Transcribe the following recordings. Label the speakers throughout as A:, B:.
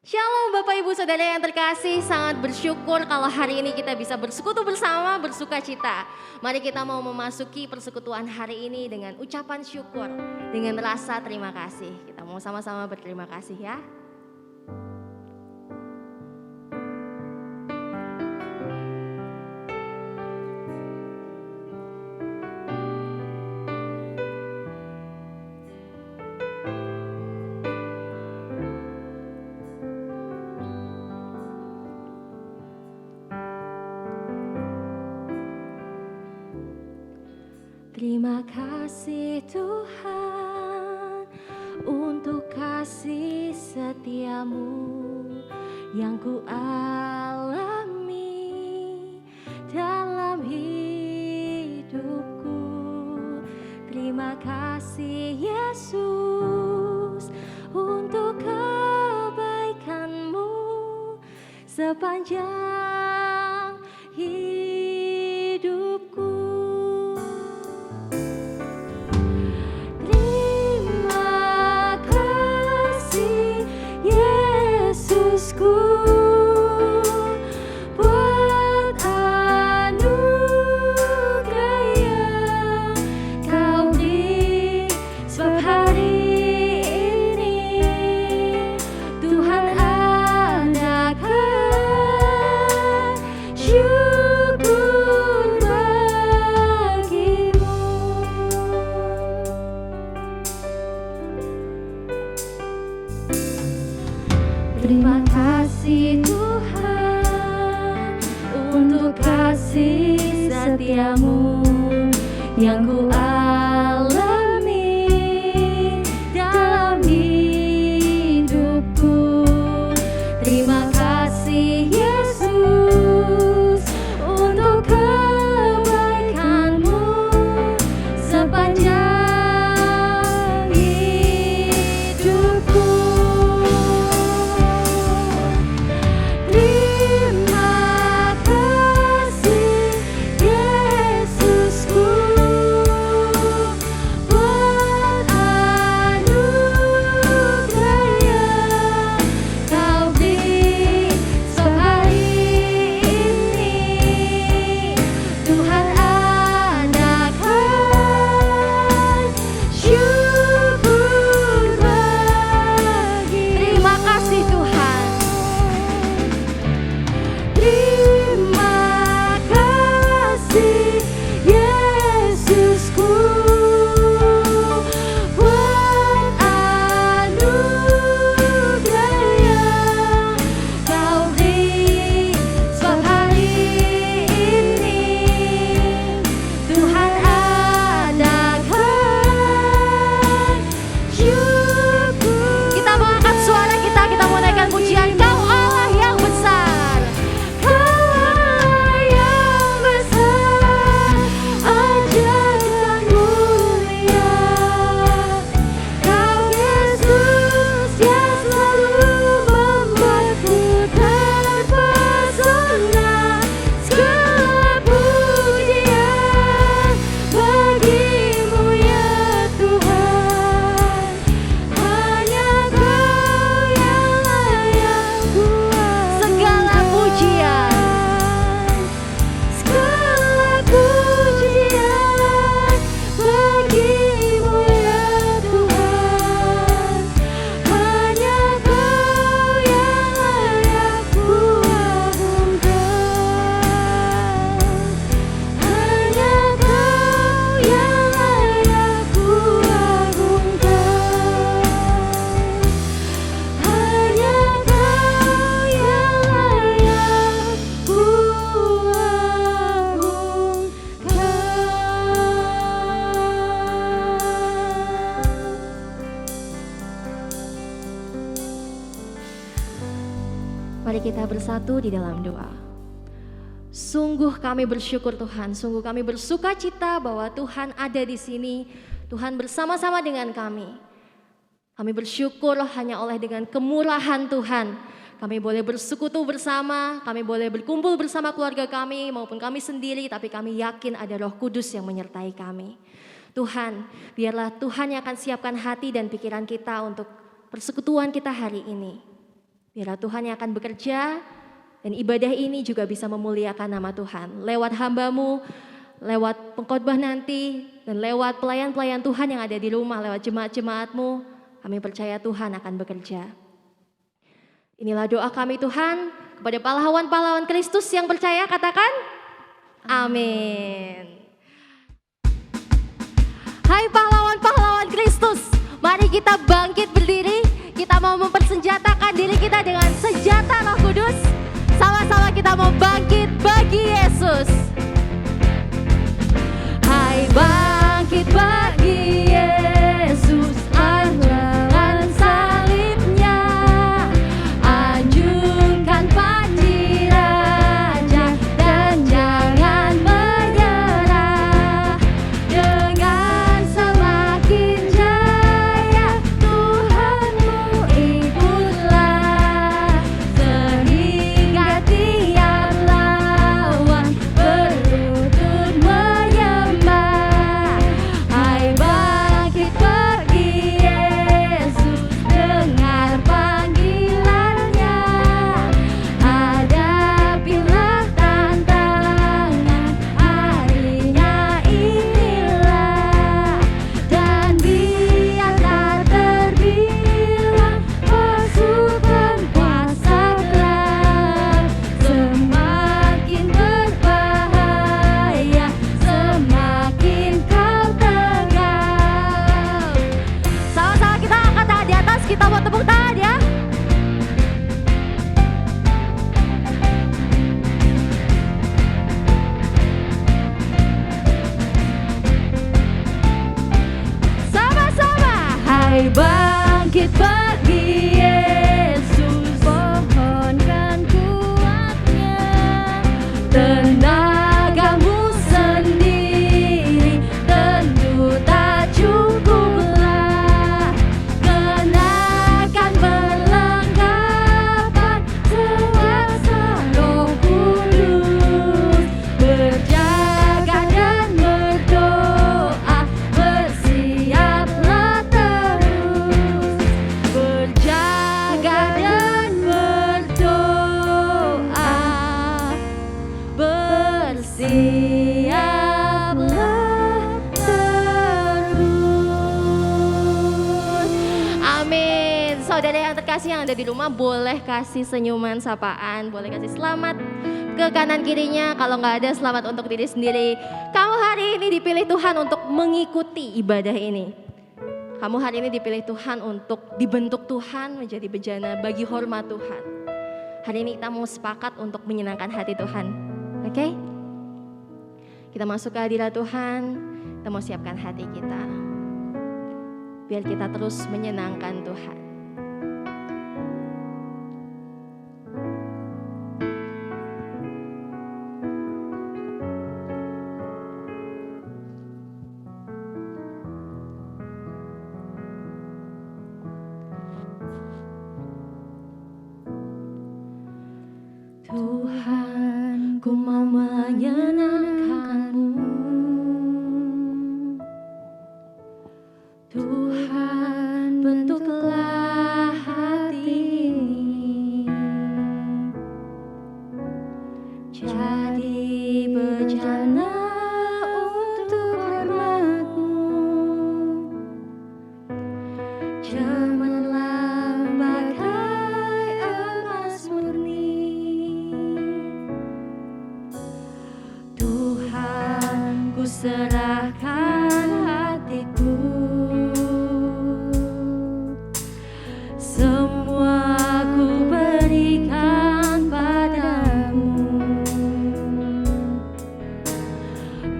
A: Shalom Bapak Ibu Saudara yang terkasih, sangat bersyukur kalau hari ini kita bisa bersekutu bersama, bersuka cita. Mari kita mau memasuki persekutuan hari ini dengan ucapan syukur, dengan rasa terima kasih. Kita mau sama-sama berterima kasih ya. Terima kasih Tuhan untuk kasih setiamu yang ku alami dalam hidupku. Terima kasih Yesus untuk kebaikanmu sepanjang hidupku. Buat anugerah yang kau beri, sebab hari ini Tuhan adakan syukur bagimu. Terima kasih Tuhan untuk kasih setiamu yang ku alami dalam hidupku. Terima kasih Yesus untuk kebaikanmu sepanjang hidupku. Mari kita bersatu di dalam doa. Sungguh kami bersyukur Tuhan, sungguh kami bersuka cita bahwa Tuhan ada di sini. Tuhan bersama-sama dengan kami. Kami bersyukur hanya oleh dengan kemurahan Tuhan. Kami boleh bersekutu bersama, kami boleh berkumpul bersama keluarga kami maupun kami sendiri, tapi kami yakin ada Roh Kudus yang menyertai kami. Tuhan, biarlah Tuhan yang akan siapkan hati dan pikiran kita untuk persekutuan kita hari ini. Biarlah Tuhan yang akan bekerja dan ibadah ini juga bisa memuliakan nama Tuhan. Lewat hamba-Mu, lewat pengkhotbah nanti, dan lewat pelayan-pelayan Tuhan yang ada di rumah, lewat jemaat-jemaat-Mu, kami percaya Tuhan akan bekerja. Inilah doa kami Tuhan kepada pahlawan-pahlawan Kristus yang percaya, katakan amin. Hai pahlawan-pahlawan Kristus, mari kita bangkit berdiri. Kita mau mempersenjatakan diri kita dengan senjata Roh Kudus. Sama-sama kita mau bangkit bagi Yesus. Hai bangkit bagi Yesus, angkat salibnya, anjungkan panji raja dan jangan menyerah. Dengan semakin jaya Tuhanmu ikutlah, sehingga tiap lawan berlutut menyembah. Hai bangkit bagi Yesus, dengar panggilannya, hadapilah tantangan, harinya inilah, dan biarlah terbilang pasukan kuasa gelap, semakin berbahaya, semakin kau tegap. Sama-sama kita angkat tangan di atas, kita mau tepuk tangan ya. Sama-sama. Hai bangkit bagi Yesus, pohonkan kuatnya, tenagamu sendiri tentu tak cukuplah. Kenakan perlengkapan kuasa Roh Kudus, berjaga dan berdoa, bersiaplah terus. Berjaga dan berdoa, bersiaplah terus. Amin. Saudara yang terkasih yang ada di rumah, boleh kasih senyuman sapaan, boleh kasih selamat ke kanan kirinya. Kalau nggak ada, selamat untuk diri sendiri. Kamu hari ini dipilih Tuhan untuk mengikuti ibadah ini. Kamu hari ini dipilih Tuhan untuk dibentuk Tuhan menjadi bejana bagi hormat Tuhan. Hari ini kita mau sepakat untuk menyenangkan hati Tuhan. Oke? Kita masuk ke hadirat Tuhan, kita mau siapkan hati kita. Biar kita terus menyenangkan Tuhan. Tuhan, ku mau menyenangkan-Mu. Tuhan, bentuklah hati ini jadi bejana untuk hormat-Mu. Cemerlang bagai emas murni. Tuhan, ku serahkan hatiku, semua ku berikan padamu.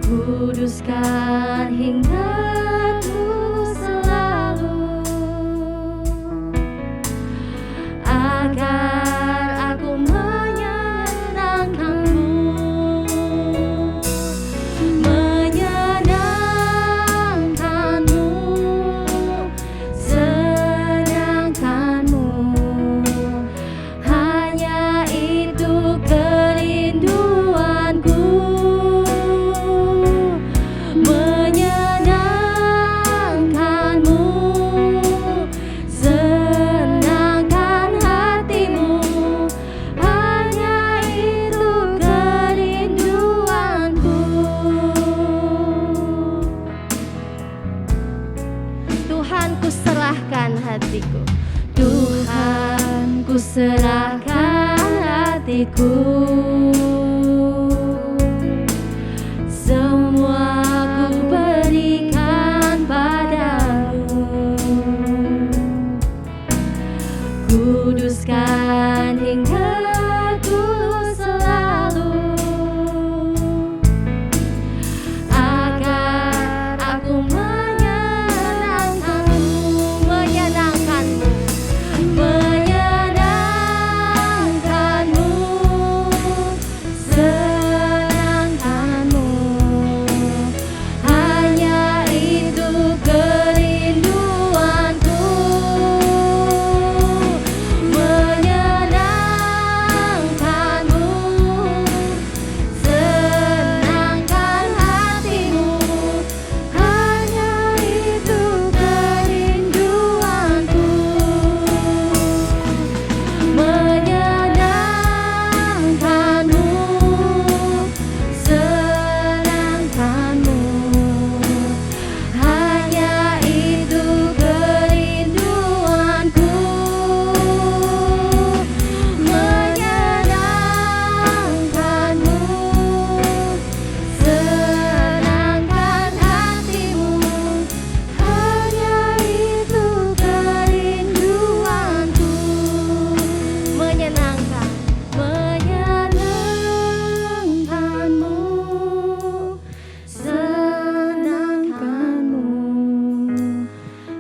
A: Kuduskan hingga selalu, agar aku menyenangkan-Mu, menyenangkan milikku. Semua ku berikan padamu. Kuduskan hingga ku selalu, agar aku menyenangkanmu, menyenangkanmu, menyenangkanmu, senangkanmu. Hanya itu kerinduanku, menyenangkanmu, senangkan hatimu. Hanya itu kerinduanku, menyenangkanmu, senangkanmu. Hanya itu kerinduanku, menyenangkanmu, senangkan hatimu. Hanya itu kerinduanku, menyenangkan, menyenangkanmu, senangkanmu.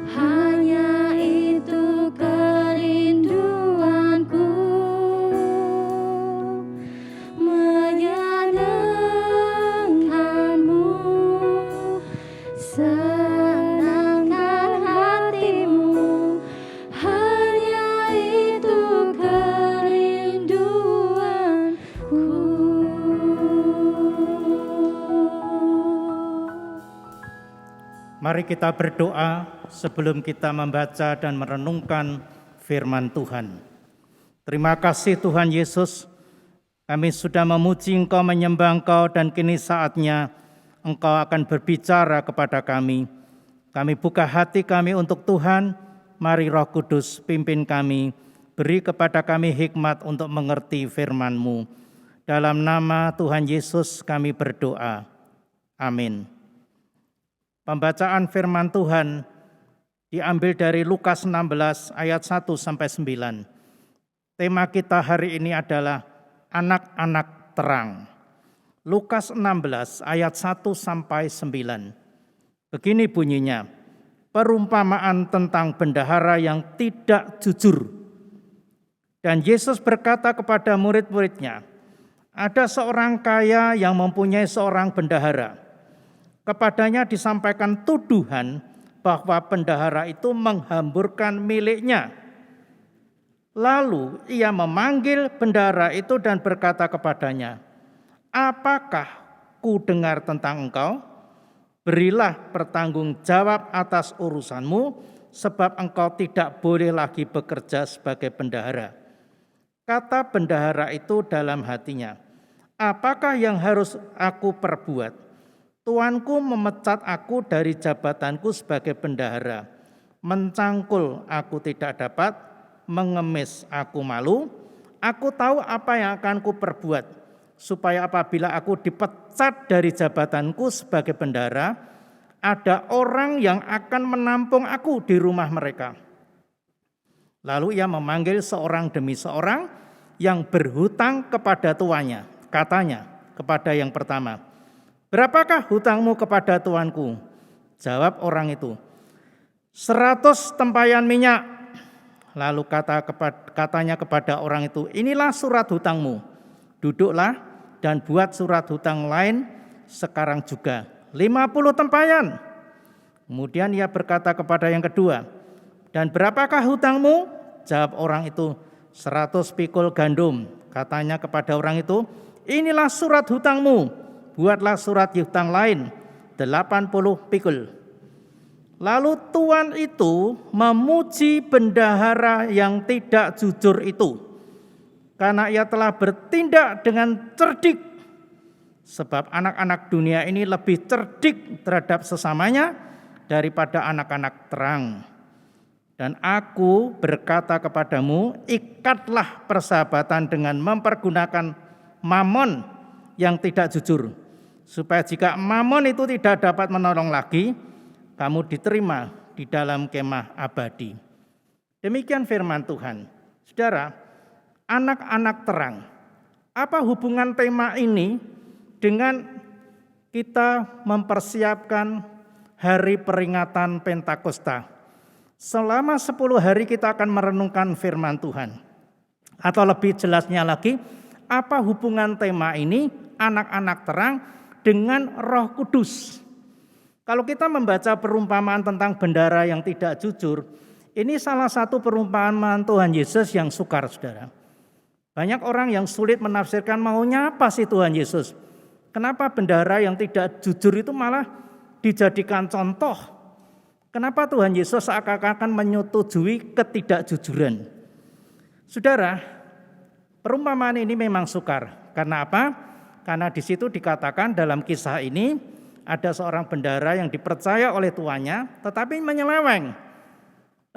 A: Hanya itu kerinduanku, menyenangkanmu, senangkan hatimu. Hanya itu kerinduanku.
B: Mari kita berdoa sebelum kita membaca dan merenungkan firman Tuhan. Terima kasih Tuhan Yesus, kami sudah memuji Engkau, menyembah Engkau, dan kini saatnya Engkau akan berbicara kepada kami. Kami buka hati kami untuk Tuhan, mari Roh Kudus pimpin kami, beri kepada kami hikmat untuk mengerti firman-Mu. Dalam nama Tuhan Yesus kami berdoa. Amin. Pembacaan firman Tuhan diambil dari Lukas 16 ayat 1 sampai 9. Tema kita hari ini adalah anak-anak terang. Lukas 16 ayat 1 sampai 9. Begini bunyinya, perumpamaan tentang bendahara yang tidak jujur. Dan Yesus berkata kepada murid-muridnya, ada seorang kaya yang mempunyai seorang bendahara. Kepadanya disampaikan tuduhan bahwa bendahara itu menghamburkan miliknya. Lalu ia memanggil bendahara itu dan berkata kepadanya, apakah ku dengar tentang engkau? Berilah pertanggung jawab atas urusanmu, sebab engkau tidak boleh lagi bekerja sebagai bendahara. Kata bendahara itu dalam hatinya, apakah yang harus aku perbuat? Tuanku memecat aku dari jabatanku sebagai bendahara. Mencangkul aku tidak dapat, mengemis aku malu. Aku tahu apa yang akan ku perbuat, supaya apabila aku dipecat dari jabatanku sebagai bendahara, ada orang yang akan menampung aku di rumah mereka. Lalu ia memanggil seorang demi seorang yang berhutang kepada tuannya. Katanya kepada yang pertama, berapakah hutangmu kepada tuanku? Jawab orang itu, 100 tempayan minyak. Lalu katanya kepada orang itu, inilah surat hutangmu. Duduklah dan buat surat hutang lain sekarang juga, 50 tempayan. Kemudian ia berkata kepada yang kedua, dan berapakah hutangmu? Jawab orang itu, 100 pikul gandum. Katanya kepada orang itu, inilah surat hutangmu. Buatlah surat hutang lain, 80 pikul. Lalu tuan itu memuji bendahara yang tidak jujur itu, karena ia telah bertindak dengan cerdik. Sebab anak-anak dunia ini lebih cerdik terhadap sesamanya daripada anak-anak terang. Dan aku berkata kepadamu, ikatlah persahabatan dengan mempergunakan mamon yang tidak jujur, supaya jika mamon itu tidak dapat menolong lagi, kamu diterima di dalam kemah abadi. Demikian firman Tuhan. Saudara, anak-anak terang, apa hubungan tema ini dengan kita mempersiapkan hari peringatan Pentakosta? Selama 10 hari kita akan merenungkan firman Tuhan. Atau lebih jelasnya lagi, apa hubungan tema ini, anak-anak terang, dengan Roh Kudus? Kalau kita membaca perumpamaan tentang bendahara yang tidak jujur, ini salah satu perumpamaan Tuhan Yesus yang sukar, saudara. Banyak orang yang sulit menafsirkan maunya apa sih Tuhan Yesus. Kenapa bendahara yang tidak jujur itu malah dijadikan contoh? Kenapa Tuhan Yesus seakan-akan menyetujui ketidakjujuran? Saudara, perumpamaan ini memang sukar. Karena apa? Karena di situ dikatakan dalam kisah ini ada seorang bendahara yang dipercaya oleh tuannya tetapi menyeleweng.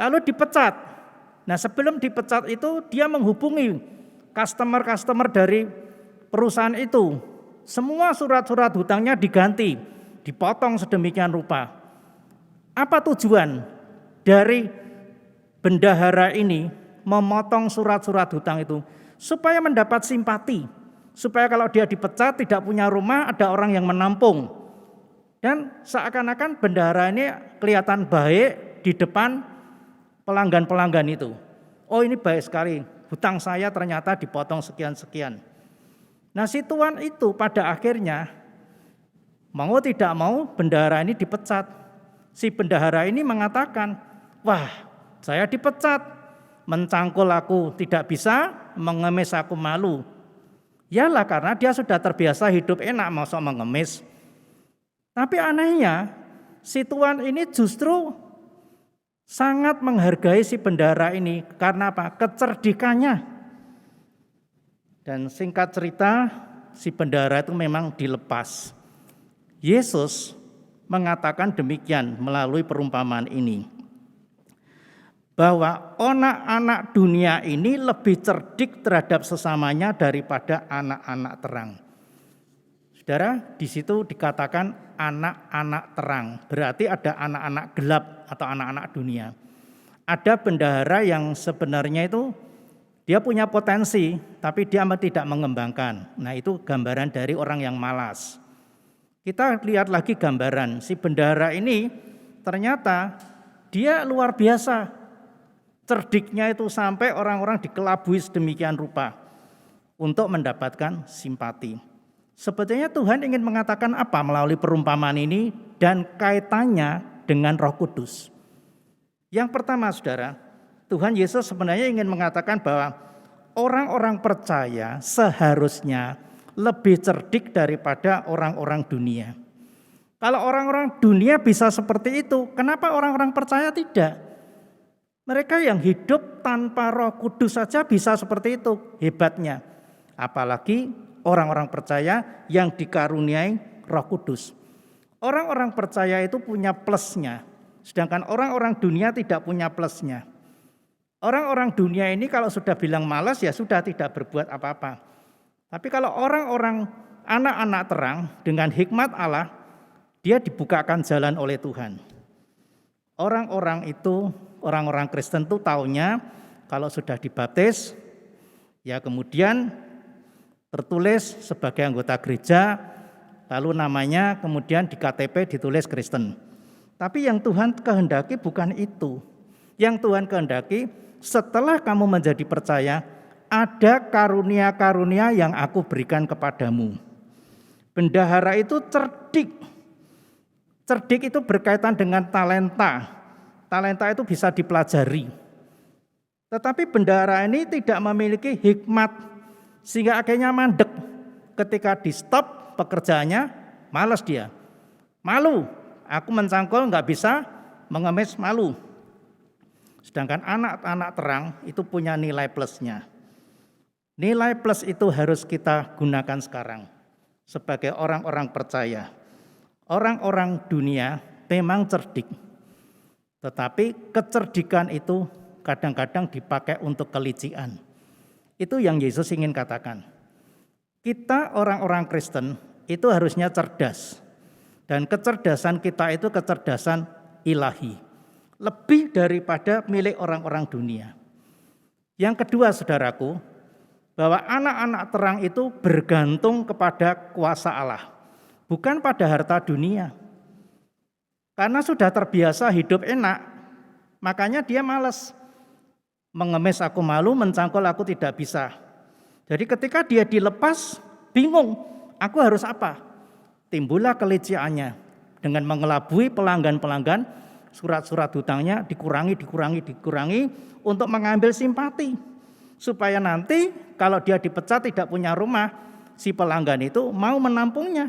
B: Lalu dipecat. Nah, sebelum dipecat itu dia menghubungi customer dari perusahaan itu. Semua surat-surat hutangnya diganti, dipotong sedemikian rupa. Apa tujuan dari bendahara ini memotong surat-surat hutang itu? Supaya mendapat simpati. Supaya kalau dia dipecat tidak punya rumah, ada orang yang menampung. Dan seakan-akan bendahara ini kelihatan baik di depan pelanggan-pelanggan itu. Oh, ini baik sekali, hutang saya ternyata dipotong sekian-sekian. Nah, si tuan itu pada akhirnya mau tidak mau bendahara ini dipecat. Si bendahara ini mengatakan, wah, saya dipecat, mencangkul aku tidak bisa, mengemis aku malu. Yalah, karena dia sudah terbiasa hidup enak, masa mengemis. Tapi anehnya, si tuan ini justru sangat menghargai si bendahara ini. Karena apa? Kecerdikannya. Dan singkat cerita, si bendahara itu memang dilepas. Yesus mengatakan demikian melalui perumpamaan ini. Bahwa anak-anak dunia ini lebih cerdik terhadap sesamanya daripada anak-anak terang. Saudara, di situ dikatakan anak-anak terang. Berarti ada anak-anak gelap atau anak-anak dunia. Ada bendahara yang sebenarnya itu dia punya potensi, tapi dia tidak mengembangkan. Nah, itu gambaran dari orang yang malas. Kita lihat lagi gambaran, si bendahara ini ternyata dia luar biasa. Cerdiknya itu sampai orang-orang dikelabui sedemikian rupa untuk mendapatkan simpati. Sebetulnya Tuhan ingin mengatakan apa melalui perumpamaan ini dan kaitannya dengan Roh Kudus. Yang pertama, saudara, Tuhan Yesus sebenarnya ingin mengatakan bahwa orang-orang percaya seharusnya lebih cerdik daripada orang-orang dunia. Kalau orang-orang dunia bisa seperti itu, kenapa orang-orang percaya tidak? Mereka yang hidup tanpa Roh Kudus saja bisa seperti itu, hebatnya. Apalagi orang-orang percaya yang dikaruniai Roh Kudus. Orang-orang percaya itu punya plusnya, sedangkan orang-orang dunia tidak punya plusnya. Orang-orang dunia ini kalau sudah bilang malas ya sudah tidak berbuat apa-apa. Tapi kalau orang-orang anak-anak terang dengan hikmat Allah, dia dibukakan jalan oleh Tuhan. Orang-orang itu, orang-orang Kristen itu taunya kalau sudah dibaptis, ya kemudian tertulis sebagai anggota gereja, lalu namanya kemudian di KTP ditulis Kristen. Tapi yang Tuhan kehendaki bukan itu. Yang Tuhan kehendaki setelah kamu menjadi percaya, ada karunia-karunia yang aku berikan kepadamu. Bendahara itu cerdik. Cerdik itu berkaitan dengan talenta. Talenta itu bisa dipelajari. Tetapi bendahara ini tidak memiliki hikmat, sehingga akhirnya mandek. Ketika di stop pekerjaannya, malas dia. Malu, aku mencangkul nggak bisa, mengemis malu. Sedangkan anak-anak terang itu punya nilai plusnya. Nilai plus itu harus kita gunakan sekarang sebagai orang-orang percaya. Orang-orang dunia memang cerdik. Tetapi kecerdikan itu kadang-kadang dipakai untuk kelicikan. Itu yang Yesus ingin katakan. Kita orang-orang Kristen itu harusnya cerdas. Dan kecerdasan kita itu kecerdasan ilahi. Lebih daripada milik orang-orang dunia. Yang kedua saudaraku, bahwa anak-anak terang itu bergantung kepada kuasa Allah. Bukan pada harta dunia. Karena sudah terbiasa hidup enak, makanya dia malas. Mengemis aku malu, mencangkul aku tidak bisa. Jadi ketika dia dilepas, bingung, aku harus apa? Timbullah kelicikannya dengan mengelabui pelanggan-pelanggan, surat-surat hutangnya dikurangi untuk mengambil simpati. Supaya nanti kalau dia dipecat tidak punya rumah, si pelanggan itu mau menampungnya.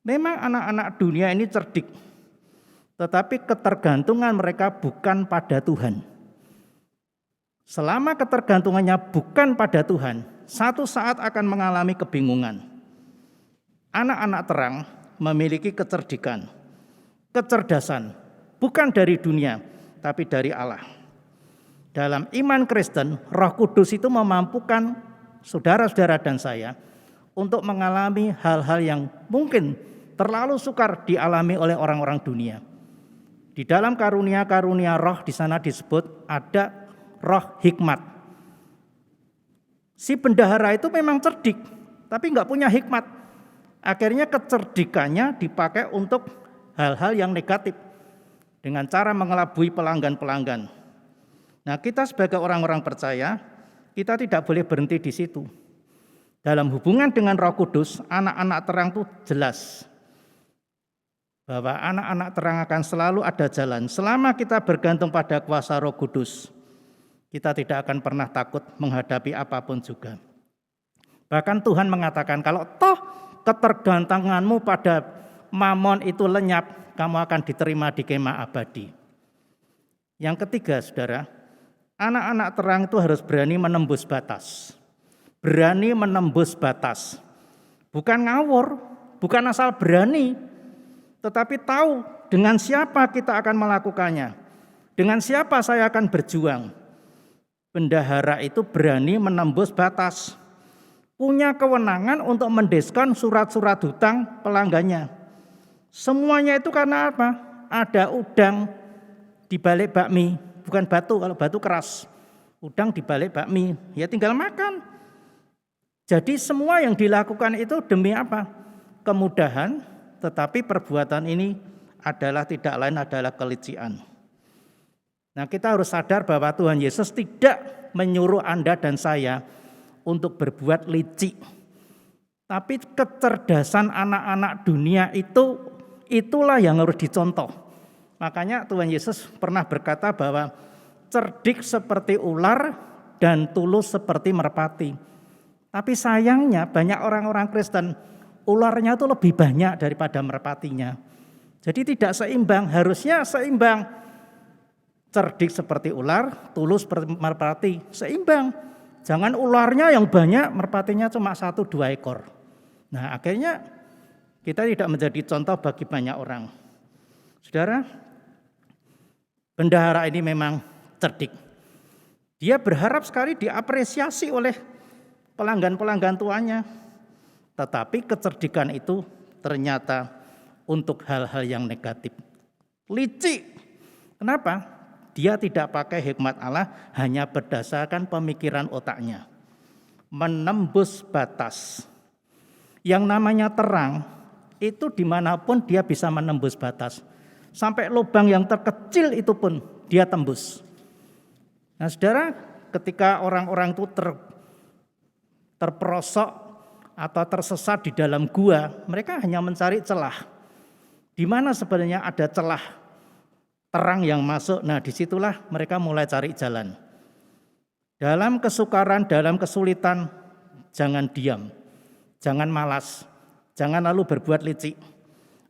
B: Memang anak-anak dunia ini cerdik. Tetapi ketergantungan mereka bukan pada Tuhan. Selama ketergantungannya bukan pada Tuhan, satu saat akan mengalami kebingungan. Anak-anak terang memiliki kecerdikan, kecerdasan, bukan dari dunia, tapi dari Allah. Dalam iman Kristen, Roh Kudus itu memampukan saudara-saudara dan saya untuk mengalami hal-hal yang mungkin terlalu sukar dialami oleh orang-orang dunia. Di dalam karunia-karunia roh di sana disebut ada roh hikmat. Si bendahara itu memang cerdik, tapi nggak punya hikmat. Akhirnya kecerdikannya dipakai untuk hal-hal yang negatif dengan cara mengelabui pelanggan-pelanggan. Nah, kita sebagai orang-orang percaya, kita tidak boleh berhenti di situ. Dalam hubungan dengan Roh Kudus, anak-anak terang itu jelas bahwa anak-anak terang akan selalu ada jalan. Selama kita bergantung pada kuasa Roh Kudus, kita tidak akan pernah takut menghadapi apapun juga. Bahkan Tuhan mengatakan, kalau toh ketergantunganmu pada mamon itu lenyap, kamu akan diterima di kemah abadi. Yang ketiga, saudara, anak-anak terang itu harus berani menembus batas. Berani menembus batas. Bukan ngawur, bukan asal berani, tetapi tahu dengan siapa kita akan melakukannya. Dengan siapa saya akan berjuang. Bendahara itu berani menembus batas. Punya kewenangan untuk mendiskon surat-surat hutang pelanggannya. Semuanya itu karena apa? Ada udang di balik bakmi. Bukan batu, kalau batu keras. Udang di balik bakmi, ya tinggal makan. Jadi semua yang dilakukan itu demi apa? Kemudahan, tetapi perbuatan ini tidak lain adalah kelicikan. Nah, kita harus sadar bahwa Tuhan Yesus tidak menyuruh Anda dan saya untuk berbuat licik. Tapi kecerdasan anak-anak dunia itulah yang harus dicontoh. Makanya Tuhan Yesus pernah berkata bahwa cerdik seperti ular dan tulus seperti merpati. Tapi sayangnya banyak orang-orang Kristen, ularnya itu lebih banyak daripada merpatinya. Jadi tidak seimbang, harusnya seimbang. Cerdik seperti ular, tulus seperti merpati, seimbang. Jangan ularnya yang banyak, merpatinya cuma 1-2 ekor. Nah, akhirnya kita tidak menjadi contoh bagi banyak orang. Saudara, bendahara ini memang cerdik. Dia berharap sekali diapresiasi oleh pelanggan-pelanggan tuanya. Tetapi kecerdikan itu ternyata untuk hal-hal yang negatif. Licik. Kenapa? Dia tidak pakai hikmat Allah, hanya berdasarkan pemikiran otaknya. Menembus batas. Yang namanya terang, itu dimanapun dia bisa menembus batas. Sampai lubang yang terkecil itu pun dia tembus. Nah, saudara, ketika orang-orang itu terperosok atau tersesat di dalam gua, mereka hanya mencari celah. Di mana sebenarnya ada celah terang yang masuk, nah disitulah mereka mulai cari jalan. Dalam kesukaran, dalam kesulitan, jangan diam, jangan malas, jangan lalu berbuat licik.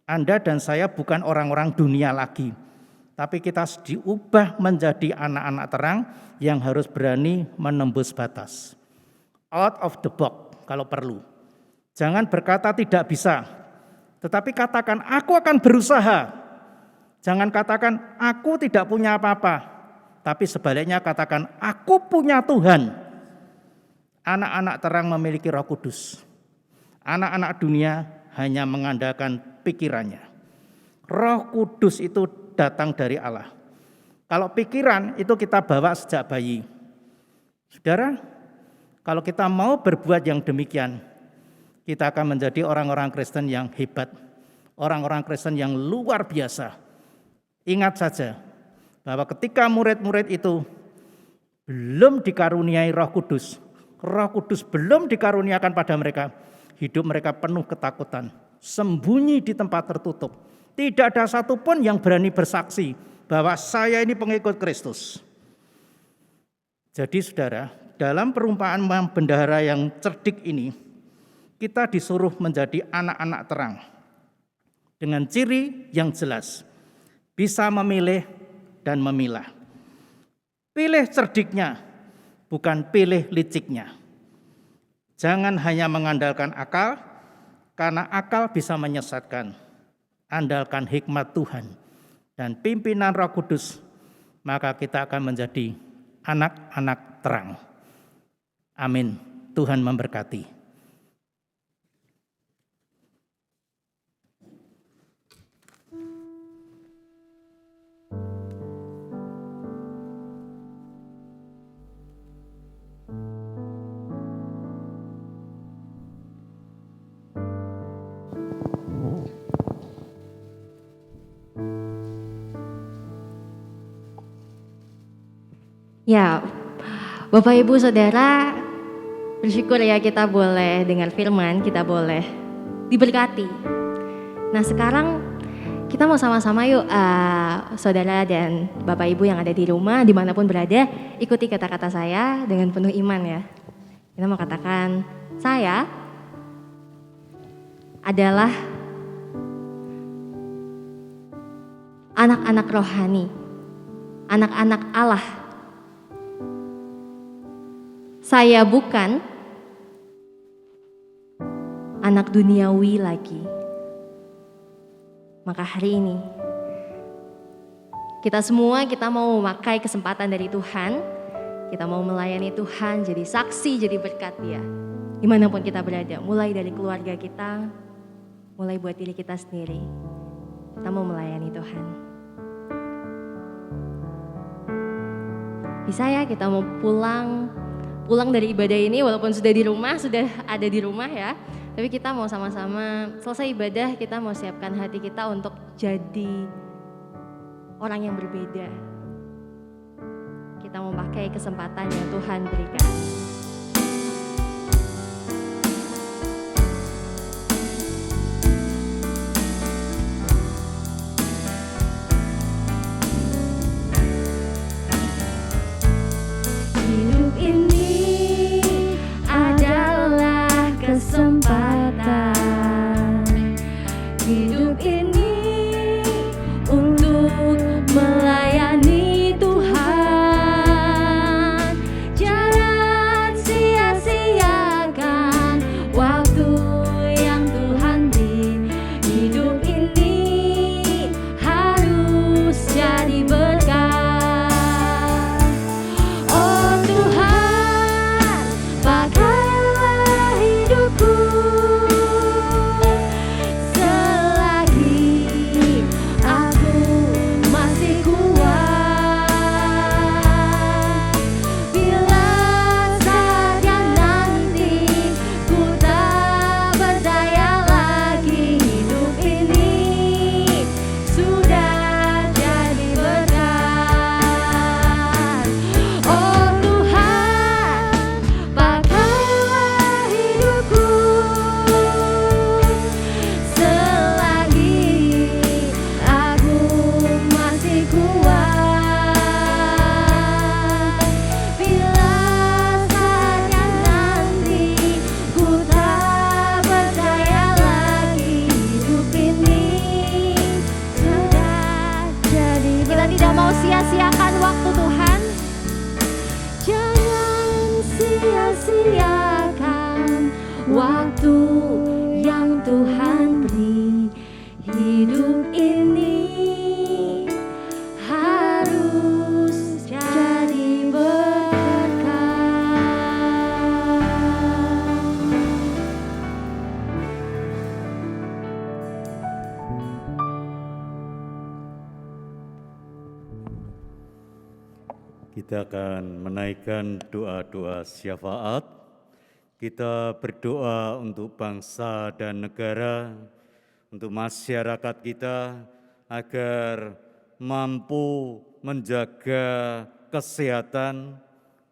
B: Anda dan saya bukan orang-orang dunia lagi, tapi kita diubah menjadi anak-anak terang yang harus berani menembus batas. Out of the box kalau perlu. Jangan berkata tidak bisa, tetapi katakan aku akan berusaha. Jangan katakan, aku tidak punya apa-apa. Tapi sebaliknya katakan, aku punya Tuhan. Anak-anak terang memiliki Roh Kudus. Anak-anak dunia hanya mengandalkan pikirannya. Roh Kudus itu datang dari Allah. Kalau pikiran itu kita bawa sejak bayi. Saudara, kalau kita mau berbuat yang demikian, kita akan menjadi orang-orang Kristen yang hebat. Orang-orang Kristen yang luar biasa. Ingat saja bahwa ketika murid-murid itu belum dikaruniai Roh Kudus belum dikaruniakan pada mereka, hidup mereka penuh ketakutan, sembunyi di tempat tertutup. Tidak ada satupun yang berani bersaksi bahwa saya ini pengikut Kristus. Jadi saudara, dalam perumpamaan bendahara yang cerdik ini, kita disuruh menjadi anak-anak terang dengan ciri yang jelas. Bisa memilih dan memilah. Pilih cerdiknya, bukan pilih liciknya. Jangan hanya mengandalkan akal, karena akal bisa menyesatkan. Andalkan hikmat Tuhan dan pimpinan Roh Kudus, maka kita akan menjadi anak-anak terang. Amin. Tuhan memberkati.
A: Ya, Bapak Ibu Saudara, bersyukur ya kita boleh dengar firman, kita boleh diberkati. Nah sekarang kita mau sama-sama yuk saudara dan Bapak Ibu yang ada di rumah, dimanapun berada, ikuti kata-kata saya dengan penuh iman ya. Kita mau katakan, saya adalah anak-anak rohani, anak-anak Allah. Saya bukan anak duniawi lagi. Maka hari ini kita mau memakai kesempatan dari Tuhan. Kita mau melayani Tuhan, jadi saksi, jadi berkat Dia. Dimanapun kita berada, mulai dari keluarga kita, mulai buat diri kita sendiri. Kita mau melayani Tuhan. Bisa ya kita mau pulang dari ibadah ini, walaupun sudah ada di rumah ya, tapi kita mau sama-sama selesai ibadah, kita mau siapkan hati kita untuk jadi orang yang berbeda. Kita mau pakai kesempatan yang Tuhan berikan. Hidup ini kesempatan, hidup ini untuk melayani Tuhan. Jangan sia-siakan waktu yang Tuhan beri. Hidup ini harus jadi berkat. Oh Tuhan, pakailah hidupku selagi aku masih kuat. Bila saatnya nanti ku tak berdaya lagi, hidup ini sudah jadi berkat. Oh Tuhan, pakailah hidupku selagi aku masih kuat. Bila saatnya nanti ku tak berdaya lagi, hidup ini sudah jadi berkat. Kita tidak mau sia-siakan waktu Tuhan. Jangan sia-siakan waktu yang Tuhan beri. Hidup ini
C: Kita akan menaikkan doa-doa syafaat. Kita berdoa untuk bangsa dan negara, untuk masyarakat kita agar mampu menjaga kesehatan,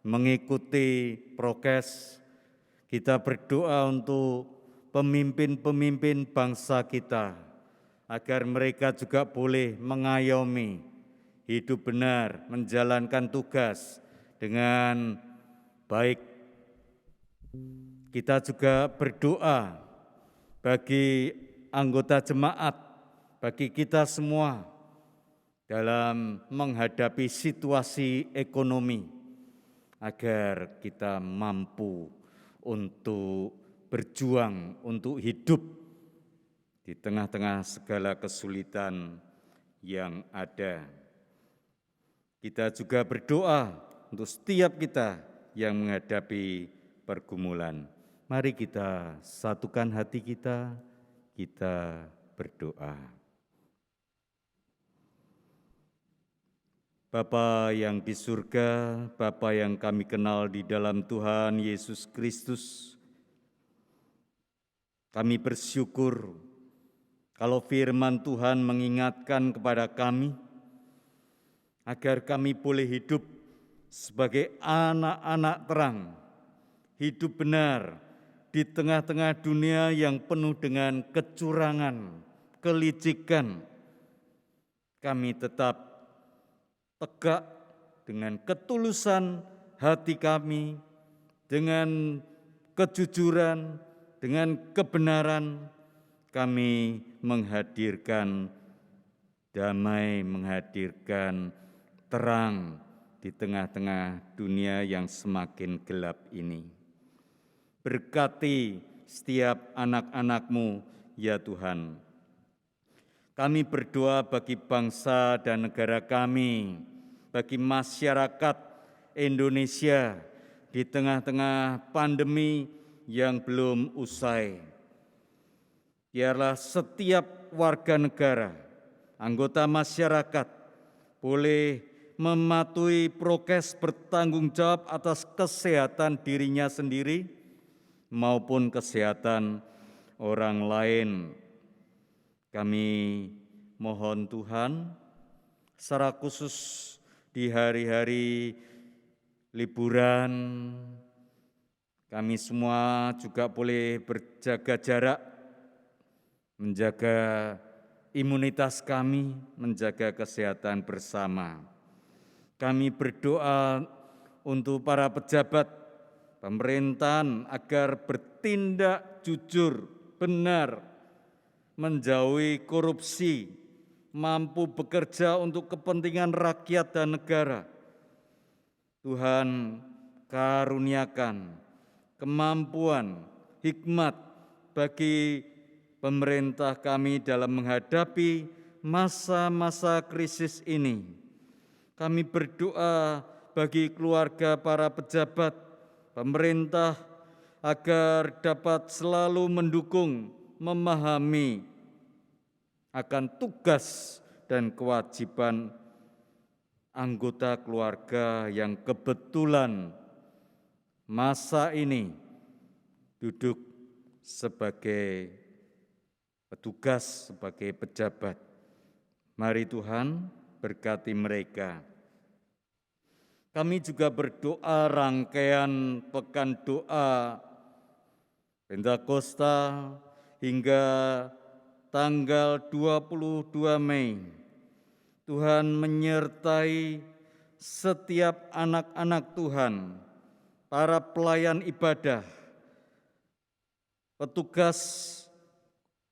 C: mengikuti prokes. Kita berdoa untuk pemimpin-pemimpin bangsa kita agar mereka juga boleh mengayomi hidup benar, menjalankan tugas dengan baik. Kita juga berdoa bagi anggota jemaat, bagi kita semua dalam menghadapi situasi ekonomi, agar kita mampu untuk berjuang, untuk hidup di tengah-tengah segala kesulitan yang ada. Kita juga berdoa untuk setiap kita yang menghadapi pergumulan. Mari kita satukan hati kita berdoa. Bapa yang di surga, Bapa yang kami kenal di dalam Tuhan Yesus Kristus, kami bersyukur kalau firman Tuhan mengingatkan kepada kami agar kami boleh hidup sebagai anak-anak terang, hidup benar di tengah-tengah dunia yang penuh dengan kecurangan, kelicikan. Kami tetap tegak dengan ketulusan hati kami, dengan kejujuran, dengan kebenaran, kami menghadirkan damai, menghadirkan terang di tengah-tengah dunia yang semakin gelap ini. Berkati setiap anak-anak-Mu, ya Tuhan. Kami berdoa bagi bangsa dan negara kami, bagi masyarakat Indonesia di tengah-tengah pandemi yang belum usai. Biarlah setiap warga negara, anggota masyarakat boleh mematuhi prokes, bertanggung jawab atas kesehatan dirinya sendiri maupun kesehatan orang lain. Kami mohon Tuhan, secara khusus di hari-hari liburan, kami semua juga boleh berjaga jarak, menjaga imunitas kami, menjaga kesehatan bersama. Kami berdoa untuk para pejabat pemerintahan agar bertindak jujur, benar, menjauhi korupsi, mampu bekerja untuk kepentingan rakyat dan negara. Tuhan karuniakan kemampuan, hikmat bagi pemerintah kami dalam menghadapi masa-masa krisis ini. Kami berdoa bagi keluarga para pejabat, pemerintah, agar dapat selalu mendukung, memahami akan tugas dan kewajiban anggota keluarga yang kebetulan masa ini duduk sebagai petugas, sebagai pejabat. Mari Tuhan berkati mereka. Kami juga berdoa rangkaian pekan doa Pentakosta hingga tanggal 22 Mei. Tuhan menyertai setiap anak-anak Tuhan, para pelayan ibadah, petugas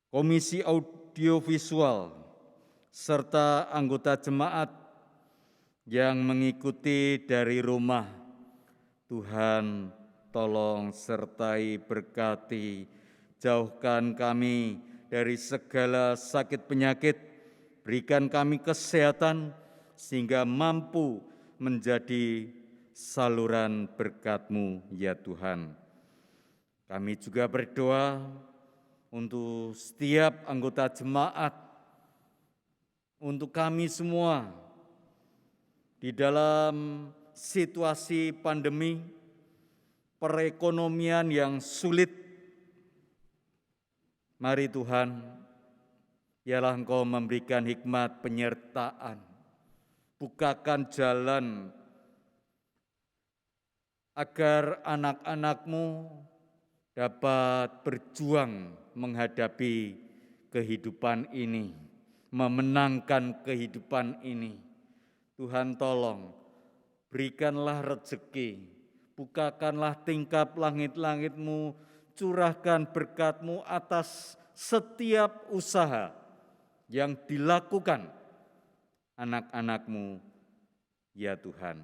C: Komisi Audiovisual, serta anggota jemaat yang mengikuti dari rumah. Tuhan tolong sertai, berkati, jauhkan kami dari segala sakit penyakit, berikan kami kesehatan sehingga mampu menjadi saluran berkat-Mu, ya Tuhan. Kami juga berdoa untuk setiap anggota jemaat, untuk kami semua di dalam situasi pandemi, perekonomian yang sulit, mari Tuhan, biarlah Engkau memberikan hikmat penyertaan, bukakan jalan agar anak-anak-Mu dapat berjuang menghadapi kehidupan ini, memenangkan kehidupan ini. Tuhan tolong, berikanlah rezeki, bukakanlah tingkap langit-langit-Mu, curahkan berkat-Mu atas setiap usaha yang dilakukan anak-anak-Mu, ya Tuhan.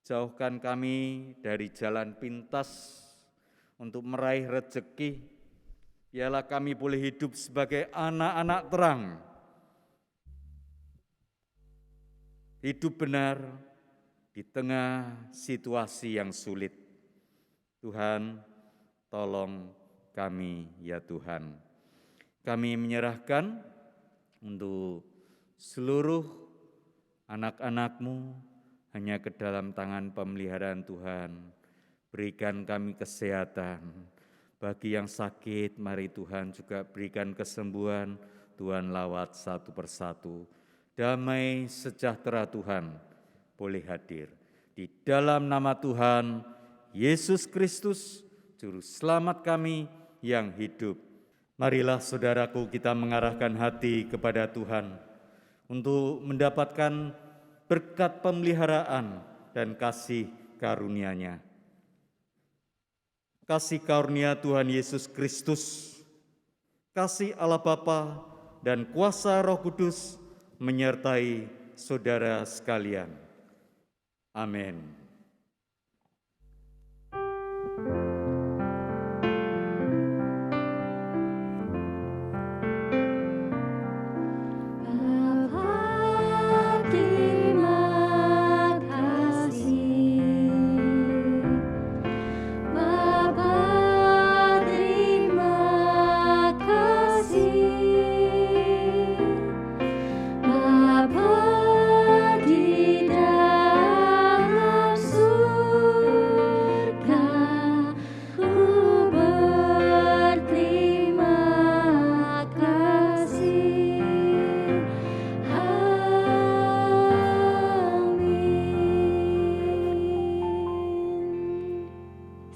C: Jauhkan kami dari jalan pintas untuk meraih rezeki, biarlah kami boleh hidup sebagai anak-anak terang, hidup benar di tengah situasi yang sulit. Tuhan, tolong kami ya Tuhan. Kami menyerahkan untuk seluruh anak-anak-Mu hanya ke dalam tangan pemeliharaan Tuhan. Berikan kami kesehatan. Bagi yang sakit, mari Tuhan juga berikan kesembuhan. Tuhan lawat satu persatu. Damai sejahtera Tuhan boleh hadir. Di dalam nama Tuhan Yesus Kristus, Juru Selamat kami yang hidup. Marilah saudaraku kita mengarahkan hati kepada Tuhan untuk mendapatkan berkat pemeliharaan dan kasih karunia-Nya. Kasih karunia Tuhan Yesus Kristus, kasih Allah Bapa dan kuasa Roh Kudus menyertai saudara sekalian. Amin.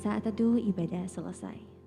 A: Saat teduh ibadah selesai.